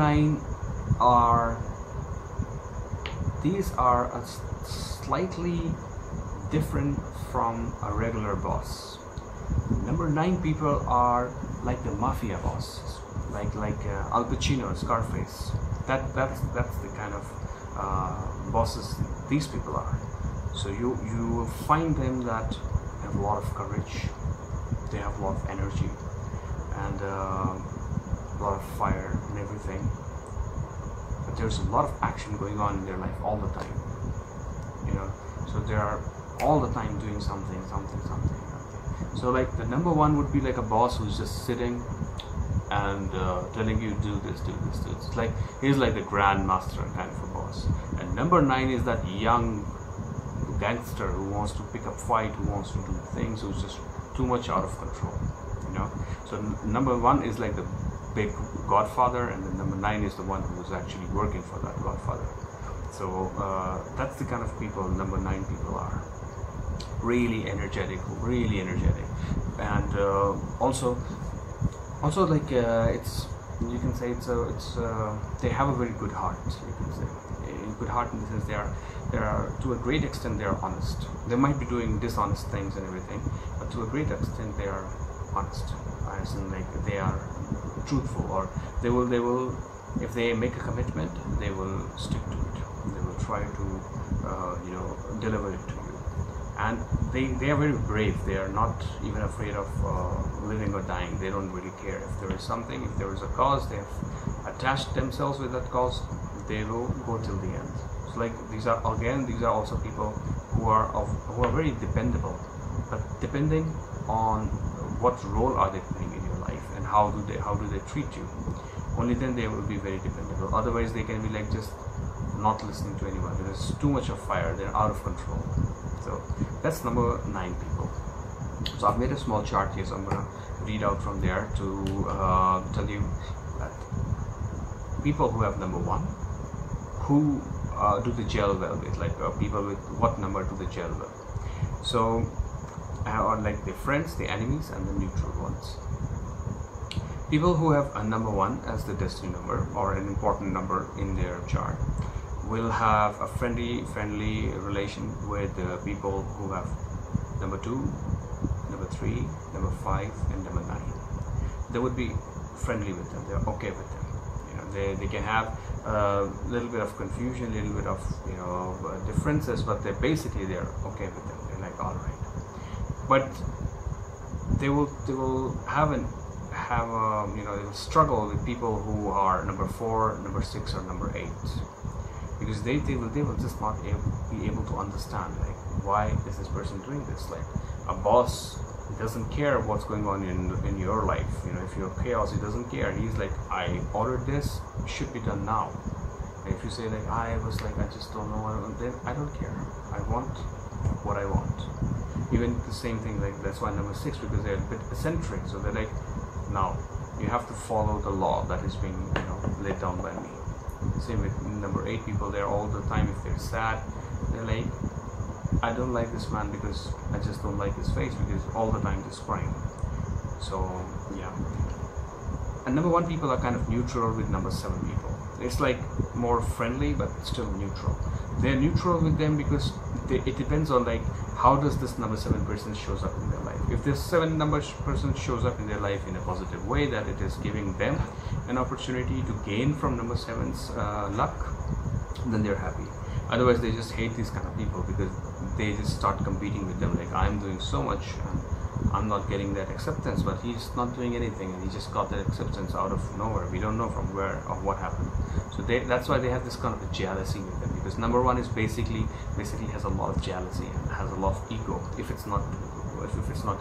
9 are, these are a slightly different from a regular boss. Number 9 people are like the mafia bosses, like Al Pacino or Scarface. That's the kind of bosses these people are. So you will find them that have a lot of courage, they have a lot of energy, and a lot of fire and everything. But there's a lot of action going on in their life all the time, you know. So they are all the time doing something. So like the number 1 would be like a boss who's just sitting and telling you do this. It's like he's like the grandmaster kind of a boss. And number 9 is that young gangster who wants to pick up fight, who wants to do things, who's just too much out of control, you know. So number 1 is like the big godfather, and then number 9 is the one who is actually working for that godfather. So that's the kind of people number 9 people are. Really energetic, and also like it's, you can say it's they have a very good heart. You can say good heart in the sense they are to a great extent they are honest. They might be doing dishonest things and everything, but to a great extent they are honest. As in, like, they are truthful, or they will if they make a commitment, they will stick to it. They will try to you know, deliver it to you. And they are very brave. They are not even afraid of living or dying. They don't really care. If there is something, if there is a cause, they have attached themselves with that cause, they will go till the end. So like these are also people who are very dependable, but depending on what role are they playing in your life and how do they treat you. Only then they will be very dependable. Otherwise they can be like just not listening to anyone. There's too much of fire. They're out of control. So that's number 9 people. So I've made a small chart here, so I'm gonna read out from there to tell you that people who have number 1, who do they gel well with, like people with what number do they gel well. So or like the friends, the enemies, and the neutral ones. People who have a number 1 as the destiny number or an important number in their chart will have a friendly relation with people who have number 2, number 3, number 5, and number 9. They would be friendly with them. They're okay with them. You know, they can have a little bit of confusion, a little bit of, you know, differences, but they're okay with them. They're like, all right. But they will you know, they will struggle with people who are number 4, number 6, or number 8, because they will just not be able to understand, like, why is this person doing this. Like a boss doesn't care what's going on in your life. You know, if you're chaos, he doesn't care. He's like, I ordered this, it should be done now. And if you say like, I just don't know what I want, then I don't care. I want what I want. Even the same thing, like that's why number 6, because they're a bit eccentric. So they're like, now you have to follow the law that is being, you know, laid down by me. Same with number 8 people. They're all the time, if they're sad, they're like, I don't like this man because I just don't like his face, because all the time he's crying. So yeah. And number 1 people are kind of neutral with number 7 people. It's like more friendly but still neutral. They're neutral with them because it depends on like how does this number 7 person shows up in their life. If this 7 number person shows up in their life in a positive way, that it is giving them an opportunity to gain from number 7's luck, then they're happy. Otherwise they just hate these kind of people because they just start competing with them, like, I'm doing so much and I'm not getting that acceptance, but he's not doing anything and he just got that acceptance out of nowhere. We don't know from where or what happened. So that's why they have this kind of a jealousy with them, because number 1 is basically has a lot of jealousy and has a lot of ego if it's not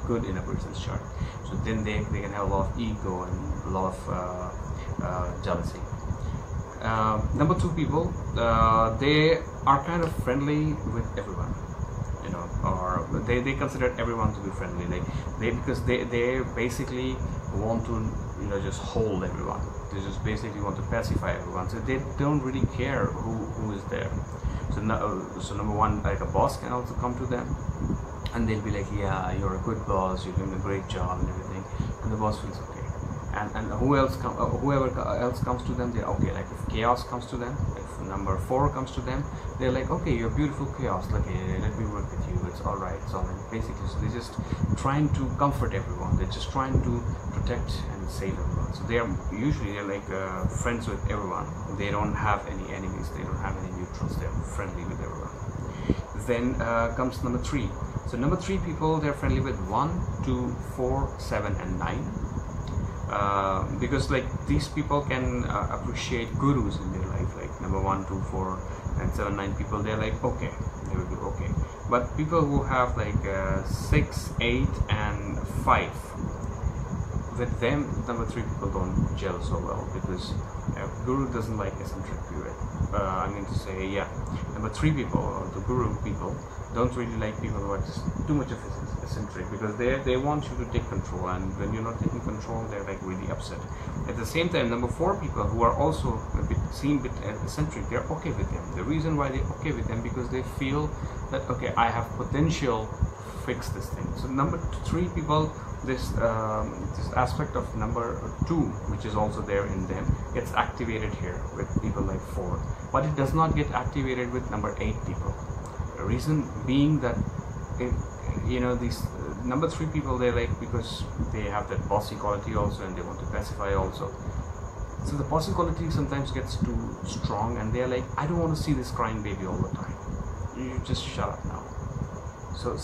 good in a person's chart. So then they can have a lot of ego and a lot of jealousy. Number 2 people, they are kind of friendly with everyone, you know, or they consider everyone to be friendly. Like because they basically want to, you know, just hold everyone. They just basically want to pacify everyone. So they don't really care who is there. So number 1, like a boss can also come to them, and they'll be like, yeah, you're a good boss, you're doing a great job and everything, and the boss feels okay. and whoever else comes to them, they're okay. Like if chaos comes to them, if number 4 comes to them, they're like, okay, you're beautiful chaos, like let me work with you, it's all right. So basically, so they're just trying to comfort everyone, they're just trying to protect and save everyone. So they're like friends with everyone. They don't have any enemies, they don't have any neutrals, they're friendly with everyone. Then comes number 3. So number 3 people, they're friendly with 1, 2, 4, 7 and 9. Because like these people can appreciate gurus in their life, like number 1, 2, 4 and 7, 9 people, they're like, okay, they will be okay. But people who have like 6, 8 and 5, with them number 3 people don't gel so well, because guru doesn't like eccentric period. I mean to say, yeah, number 3 people, or the guru people, don't really like people who are just too much of eccentric, because they want you to take control, and when you're not taking control, they're like really upset. At the same time, number 4 people who are also seem a bit eccentric, they're okay with them. The reason why they're okay with them, because they feel that, okay, I have potential to fix this thing. So number 3 people, this aspect of number 2, which is also there in them, gets activated here with people like 4, but it does not get activated with number 8 people. The reason being that these number 3 people, they like, because they have that bossy quality also, and they want to pacify also. So the bossy quality sometimes gets too strong, and they're like, I don't want to see this crying baby all the time. You just shut up now. So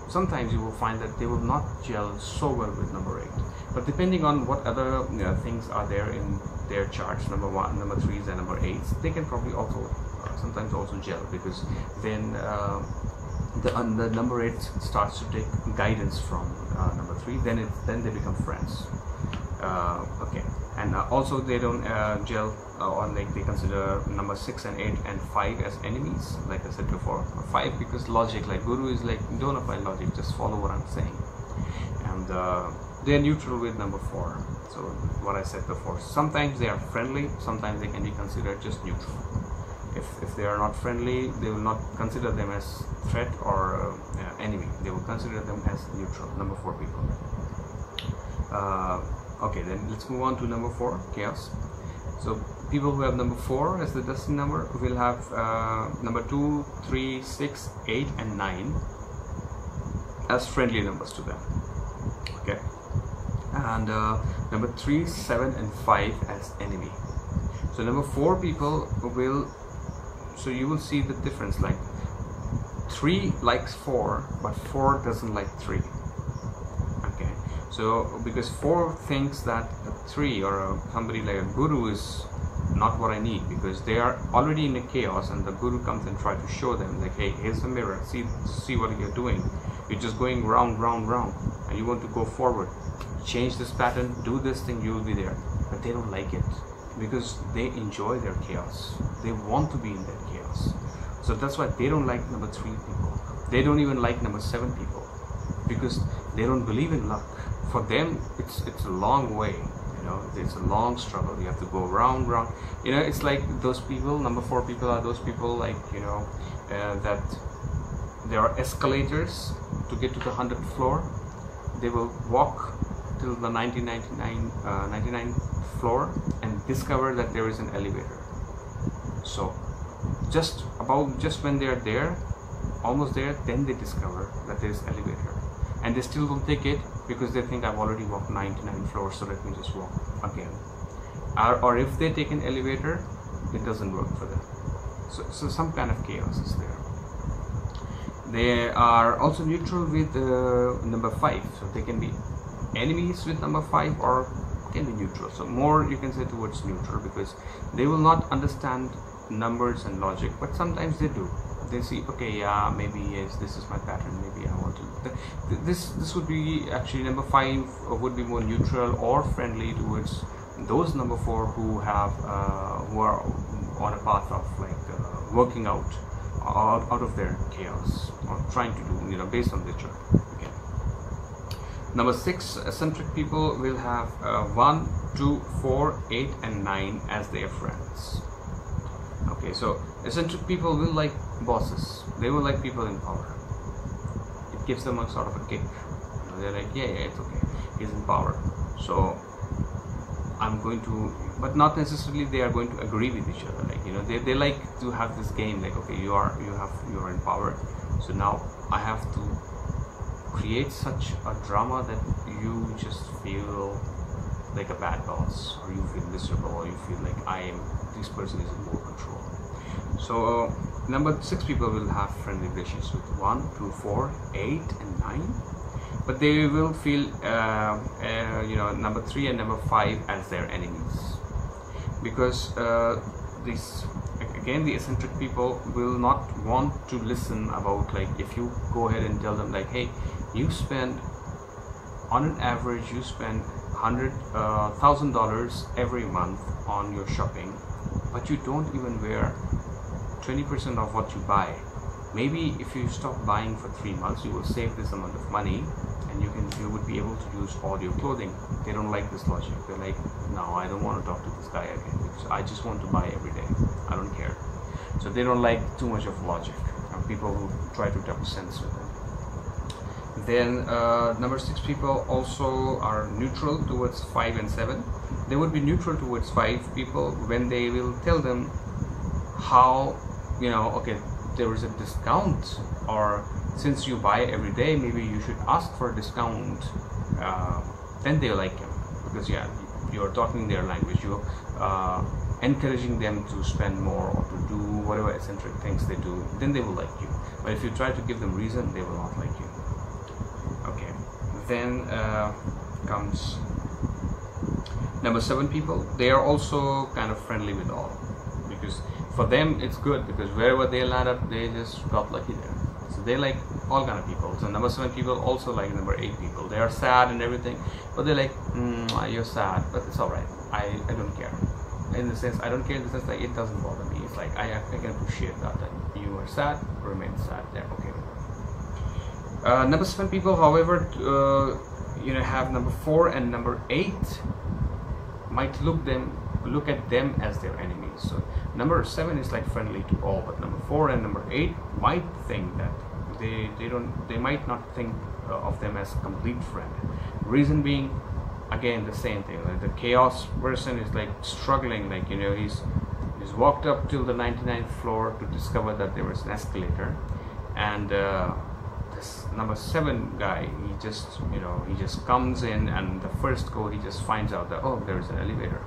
sometimes you will find that they will not gel so well with number 8. But depending on what other things are there in their charts, number 1, number 3s and number 8s, they can probably also sometimes also gel, because then the number 8 starts to take guidance from number 3, then they become friends. Okay, and also they don't gel, or like they consider number 6 and 8 and 5 as enemies, like I said before. 5 because logic, like guru is like, don't apply logic, just follow what I'm saying. And they're neutral with number 4. So what I said before, sometimes they are friendly, sometimes they can be considered just neutral. If they are not friendly, they will not consider them as threat or enemy. They will consider them as neutral. Number 4 people. Okay, then let's move on to number 4, chaos. So people who have number 4 as the destiny number will have number 2, 3, 6, 8 and 9 as friendly numbers to them. Okay, and number 3, 7 and 5 as enemy. So number 4 people will, so you will see the difference, like 3 likes 4 but 4 doesn't like 3. Okay, so because 4 thinks that 3 or somebody like a guru is not what I need, because they are already in a chaos, and the guru comes and try to show them like, hey, here's a mirror, see what you're doing, you're just going round, and you want to go forward, change this pattern, do this thing, you will be there. But they don't like it, because they enjoy their chaos, they want to be in that chaos. So that's why they don't like number 3 people. They don't even like number 7 people, because they don't believe in luck. For them, it's a long way, it's a long struggle. You have to go round, it's like those people, number 4 people are those people, like, that there are escalators to get to the 100th floor. They will walk till the 99th floor and discover that there is an elevator. So just when they are there, almost there, then they discover that there is an elevator, and they still don't take it, because they think, I've already walked 99 floors, so let me just walk again. Or if they take an elevator, it doesn't work for them. So some kind of chaos is there. They are also neutral with number 5, so they can be enemies with number 5 or can be neutral. So more you can say towards neutral, because they will not understand numbers and logic, but sometimes they do. They see, okay, yeah, maybe yes, this is my pattern, maybe I want to. This would be actually number 5 would be more neutral or friendly towards those number 4 who have who are on a path of like working out of their chaos, or trying to do, based on their chart. Okay. Number 6 eccentric people will have 1, 2, 4, 8 and 9 as their friends. Okay, so eccentric people will like bosses. They will like people in power. It gives them a sort of a kick. They're like, yeah, it's okay, he's in power. So I'm going to, but not necessarily they are going to agree with each other. Like, you know, they like to have this game, like, okay, you are in power, so now I have to create such a drama that you just feel like a bad boss, or you feel miserable, or you feel like this person is in more control. So number 6 people will have friendly relations with 1, 2, 4, 8 and 9, but they will feel you know, number 3 and number 5 as their enemies, because again, the eccentric people will not want to listen about, like, if you go ahead and tell them, like, hey, you spend, on an average, you spend $100,000 every month on your shopping, but you don't even wear 20% of what you buy. Maybe if you stop buying for 3 months, you will save this amount of money, and you would be able to use all your clothing. They don't like this logic. They're like, no, I don't want to talk to this guy again, because I just want to buy every day. I don't care. So they don't like too much of logic, people who try to talk sense with them. Then number 6 people also are neutral towards 5 and 7. They would be neutral towards 5 people when they will tell them how, you know, okay, there is a discount, or since you buy every day, maybe you should ask for a discount. Then they like him, because yeah, you are talking their language, you encouraging them to spend more or to do whatever eccentric things they do. Then they will like you. But if you try to give them reason, they will not like you. Okay, then comes number 7 people. They are also kind of friendly with all, because for them it's good, because wherever they land up, they just got lucky there. So they like all kind of people. So number 7 people also like number 8 people. They are sad and everything, but they're like, you're sad, but it's all right. I don't care. In the sense, I don't care in the sense, like, it doesn't bother me. It's like I can appreciate that you are sad, remain sad. They're okay with it. Number 7 people, however, you know, have number 4 and number 8 might look at them as their enemies. So number 7 is like friendly to all, but number 4 and number 8 might think that they might not think of them as a complete friend. Reason being, again, the same thing, like the chaos person is like struggling, like, you know, he's walked up till the 99th floor to discover that there was an escalator, and this number 7 guy, he just comes in, and the first go he just finds out that, oh, there's an elevator.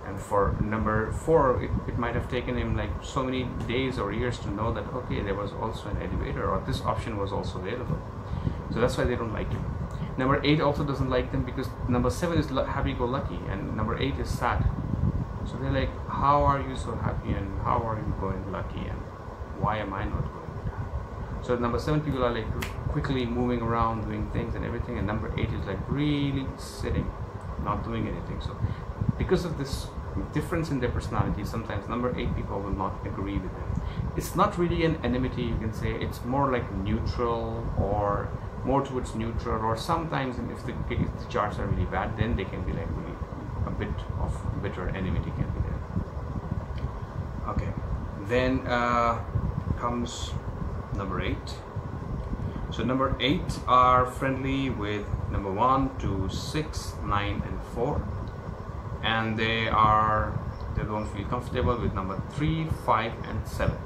And for number 4, it might have taken him like so many days or years to know that, okay, there was also an elevator, or this option was also available. So that's why they don't like him. Number 8 also doesn't like them, because number 7 is happy-go-lucky and number 8 is sad. So they're like, how are you so happy, and how are you going lucky, and why am I not going good? So number 7 people are like quickly moving around, doing things and everything, and number 8 is like really sitting, not doing anything. So because of this difference in their personality, sometimes number 8 people will not agree with them. It's not really an enmity, you can say. It's more like neutral, or more towards neutral, or sometimes if the charts are really bad, then they can be like really a bit of bitter enmity can be there. Okay, then comes number 8. So number 8 are friendly with number 1, 2, 6, 9 and 4, and they don't feel comfortable with number 3, 5 and 7.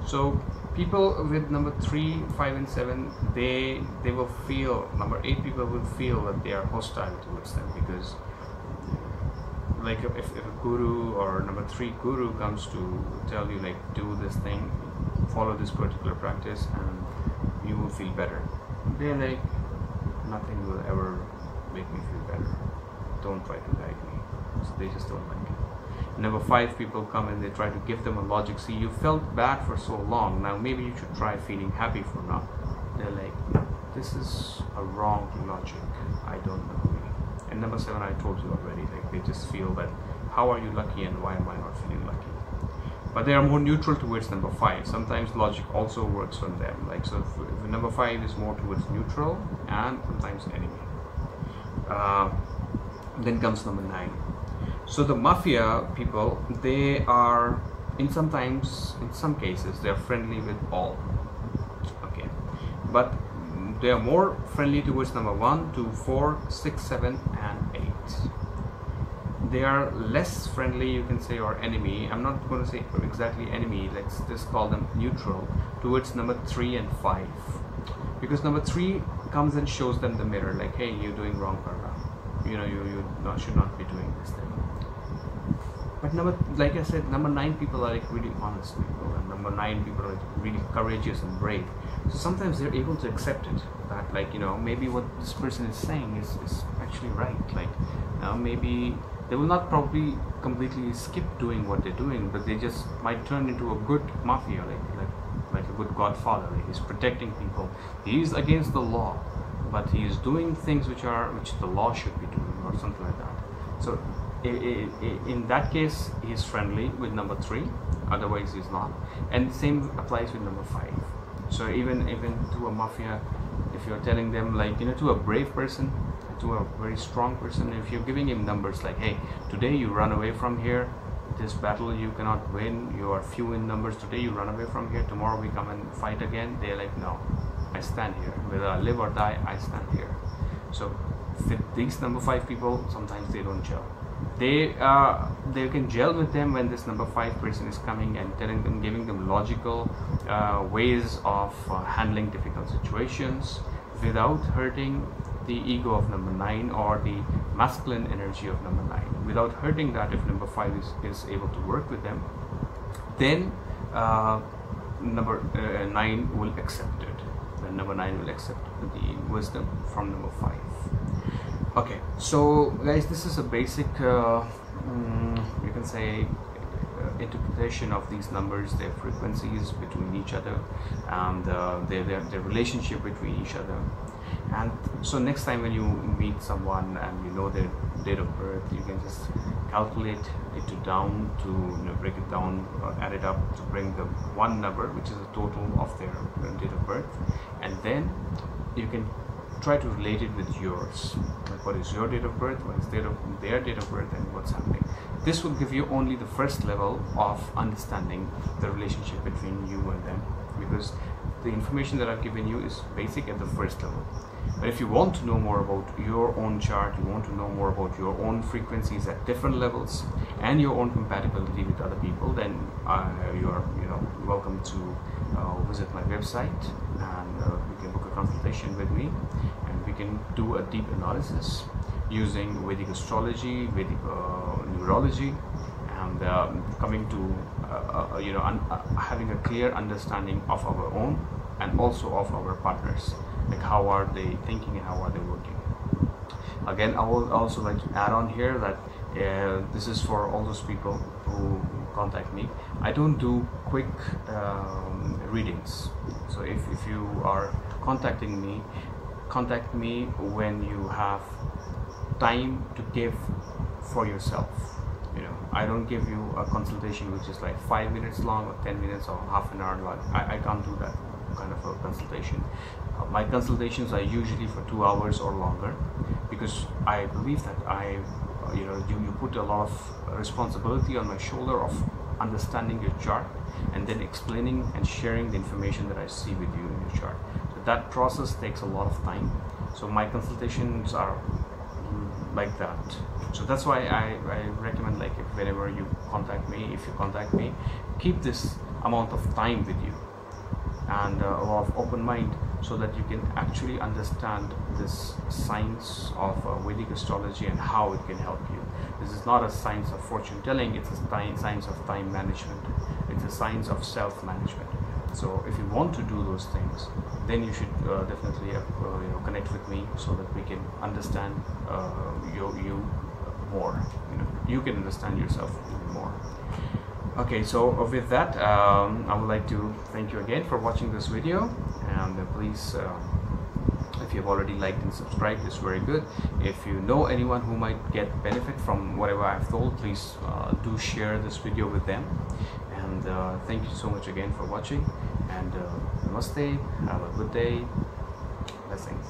So people with number 3, 5 and 7, they will feel, number 8 people will feel that they are hostile towards them, because like if a guru or number 3 guru comes to tell you, like, do this thing, follow this particular practice, and you will feel better, they're like, nothing will ever make me feel better, don't try to guide me. So they just don't like it. Number 5 people come and they try to give them a logic. See, you felt bad for so long, now maybe you should try feeling happy for now. They're like, this is a wrong logic, I don't agree. And number 7, I told you already, like, they just feel that, how are you lucky and why am I not feeling lucky? But they are more neutral towards number 5. Sometimes logic also works on them. Like, so if number 5 is more towards neutral and sometimes enemy. Then comes number 9. So the mafia people, they are in some cases they are friendly with all. Okay, but they are more friendly towards number 1, 2, 4, 6, 7 and 8. they are less friendly, you can say, or enemy. I'm not going to say exactly enemy, let's just call them neutral towards number 3 and 5, because number 3 comes and shows them the mirror, like, hey, you're doing wrong, Karma. You know, you should not be doing this thing. But like I said, number 9 people are like really honest people, and number 9 people are really courageous and brave. So sometimes they're able to accept it, that, like, you know, maybe what this person is saying is actually right. Like, maybe they will not probably completely skip doing what they're doing, but they just might turn into a good mafia, like a good godfather. Like, he's protecting people. He is against the law, but he is doing things which the law should be doing, or something like that. So in that case, he is friendly with number 3, otherwise he's not. And same applies with number 5. So even to a mafia, if you're telling them, like, you know, to a brave person, to a very strong person, if you're giving him numbers like, hey, today you run away from here, this battle you cannot win, you are few in numbers, today you run away from here, tomorrow we come and fight again, they're like, no, I stand here, whether I live or die, I stand here. So with these number 5 people, sometimes they don't gel. They can gel with them when this number 5 person is coming and telling them, giving them logical ways of handling difficult situations without hurting the ego of number 9 or the masculine energy of number 9. Without hurting that, if number 5 is able to work with them, then number 9 will accept it. Then number 9 will accept the wisdom from number 5. Okay, so guys, this is a basic you can say interpretation of these numbers, their frequencies between each other, and their relationship between each other. And so next time when you meet someone and you know their date of birth, you can just calculate it down to, you know, break it down, add it up to bring the one number, which is the total of their date of birth, and then you can try to relate it with yours. Like, what is your date of birth, what is their date of birth, and what's happening. This will give you only the first level of understanding the relationship between you and them, because the information that I've given you is basic at the first level. But if you want to know more about your own chart, you want to know more about your own frequencies at different levels and your own compatibility with other people, then you are, you know, welcome to visit my website, and you can book a consultation with me, and we can do a deep analysis using Vedic astrology, Vedic numerology, and coming to you know, having a clear understanding of our own and also of our partners, like how are they thinking and how are they working. Again, I would also like to add on here that this is for all those people who contact me. I don't do quick readings. So if you are contacting me, contact me when you have time to give for yourself. You know, I don't give you a consultation which is like 5 minutes long or 10 minutes or half an hour long. I can't do that kind of a consultation. My consultations are usually for 2 hours or longer, because I believe that you know, you put a lot of responsibility on my shoulder of understanding your chart and then explaining and sharing the information that I see with you in your chart. So that process takes a lot of time. So my consultations are like that. So that's why I recommend, like, if whenever you contact me, keep this amount of time with you and a lot of open mind, so that you can actually understand this science of Vedic astrology and how it can help you. This is not a science of fortune telling, it's a science of time management. It's a science of self-management. So if you want to do those things, then you should definitely you know, connect with me, so that we can understand you more. You know, you can understand yourself even more. Okay, so with that, I would like to thank you again for watching this video, and please, if you have already liked and subscribed, it's very good. If you know anyone who might get benefit from whatever I've told, please do share this video with them. And thank you so much again for watching, and namaste, have a good day, blessings.